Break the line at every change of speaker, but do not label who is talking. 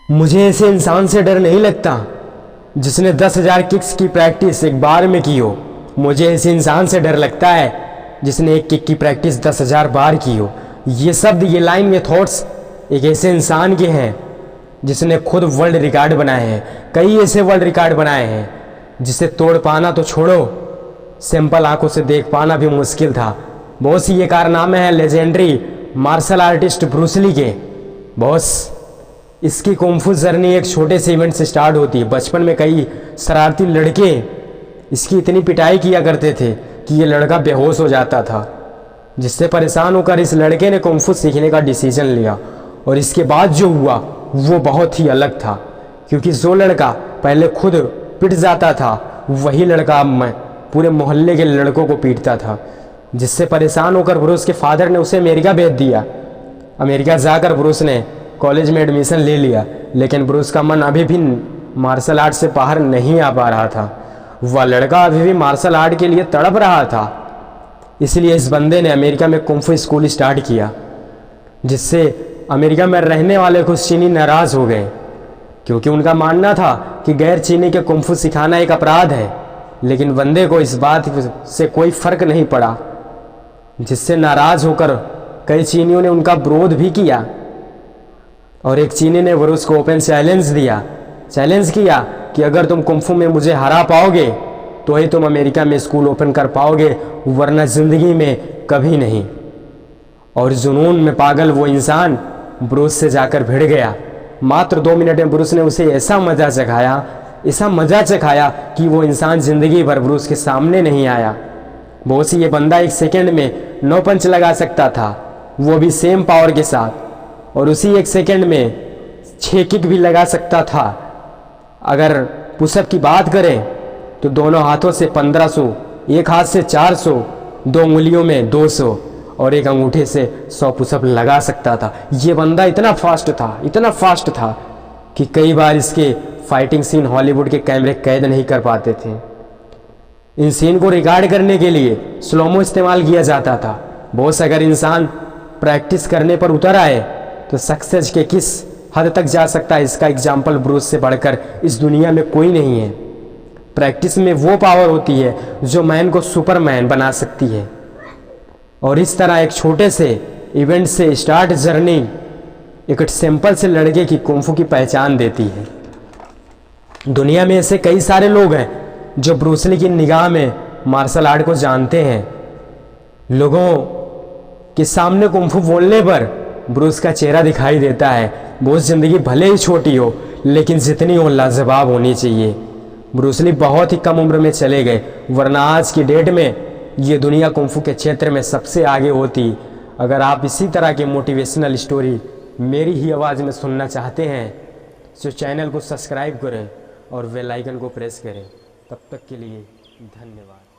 मुझे ऐसे इंसान से डर नहीं लगता जिसने 10,000 किक्स की प्रैक्टिस एक बार में की हो। मुझे ऐसे इंसान से डर लगता है जिसने एक किक की प्रैक्टिस 10,000 बार की हो। ये शब्द, ये लाइन, ये थॉट्स एक ऐसे इंसान के हैं जिसने खुद वर्ल्ड रिकॉर्ड बनाए हैं। कई ऐसे वर्ल्ड रिकॉर्ड बनाए हैं जिसे तोड़ पाना तो छोड़ो, सिंपल आंखों से देख पाना भी मुश्किल था। बहुत सी ये कारनामे हैं legendary martial artist Bruce Lee के। बॉस, इसकी कुंफू जर्नी एक छोटे से इवेंट से स्टार्ट होती है। बचपन में कई शरारती लड़के इसकी इतनी पिटाई किया करते थे कि ये लड़का बेहोश हो जाता था, जिससे परेशान होकर इस लड़के ने कुंफू सीखने का डिसीजन लिया। और इसके बाद जो हुआ वो बहुत ही अलग था, क्योंकि जो लड़का पहले खुद पिट जाता था वही लड़का अब मैं पूरे मोहल्ले के लड़कों को पीटता था। जिससे परेशान होकर ब्रूस के फादर ने उसे अमेरिका भेज दिया। अमेरिका जाकर ब्रूस ने कॉलेज में एडमिशन ले लिया, लेकिन ब्रूस का मन अभी भी मार्शल आर्ट से बाहर नहीं आ पा रहा था। वह लड़का अभी भी मार्शल आर्ट के लिए तड़प रहा था। इसलिए इस बंदे ने अमेरिका में कुंफू स्कूल स्टार्ट किया, जिससे अमेरिका में रहने वाले कुछ चीनी नाराज़ हो गए, क्योंकि उनका मानना था कि गैर चीनी के कुंफू सिखाना एक अपराध है। लेकिन बंदे को इस बात से कोई फर्क नहीं पड़ा, जिससे नाराज़ होकर कई चीनियों ने उनका विरोध भी किया। और एक चीनी ने ब्रूस को ओपन चैलेंज किया कि अगर तुम कुंफू में मुझे हरा पाओगे तो ही तुम अमेरिका में स्कूल ओपन कर पाओगे, वरना ज़िंदगी में कभी नहीं। और जुनून में पागल वो इंसान ब्रूस से जाकर भिड़ गया। मात्र 2 मिनट में ब्रूस ने उसे ऐसा मज़ा चखाया कि वो इंसान ज़िंदगी भर ब्रूस के सामने नहीं आया। बहुत सी ये बंदा 1 सेकेंड में 9 पंच लगा सकता था, वो भी सेम पावर के साथ, और उसी 1 सेकेंड में 6 किक भी लगा सकता था। अगर पुशअप की बात करें तो दोनों हाथों से 1500, एक हाथ से 400, 2 उंगलियों में 200 और एक अंगूठे से 100 पुशअप लगा सकता था। ये बंदा इतना फास्ट था कि कई बार इसके फाइटिंग सीन हॉलीवुड के कैमरे कैद नहीं कर पाते थे। इन सीन को रिकॉर्ड करने के लिए स्लोमो इस्तेमाल किया जाता था। बॉस, अगर इंसान प्रैक्टिस करने पर उतर आए तो सक्सेस के किस हद तक जा सकता है, इसका एग्जाम्पल ब्रूस से बढ़कर इस दुनिया में कोई नहीं है। प्रैक्टिस में वो पावर होती है जो मैन को सुपरमैन बना सकती है। और इस तरह एक छोटे से इवेंट से स्टार्ट जर्नी एक सिंपल से लड़के की कुंफू की पहचान देती है। दुनिया में ऐसे कई सारे लोग हैं जो ब्रूस ली की निगाह में मार्शल आर्ट को जानते हैं। लोगों के सामने कुंफू बोलने पर ब्रूस का चेहरा दिखाई देता है। बहुत ज़िंदगी भले ही छोटी हो, लेकिन जितनी हो लाजवाब होनी चाहिए। ब्रूस ली बहुत ही कम उम्र में चले गए, वरना आज की डेट में ये दुनिया कुंफू के क्षेत्र में सबसे आगे होती। अगर आप इसी तरह की मोटिवेशनल स्टोरी मेरी ही आवाज़ में सुनना चाहते हैं तो चैनल को सब्सक्राइब करें और बेल आइकन को प्रेस करें। तब तक के लिए धन्यवाद।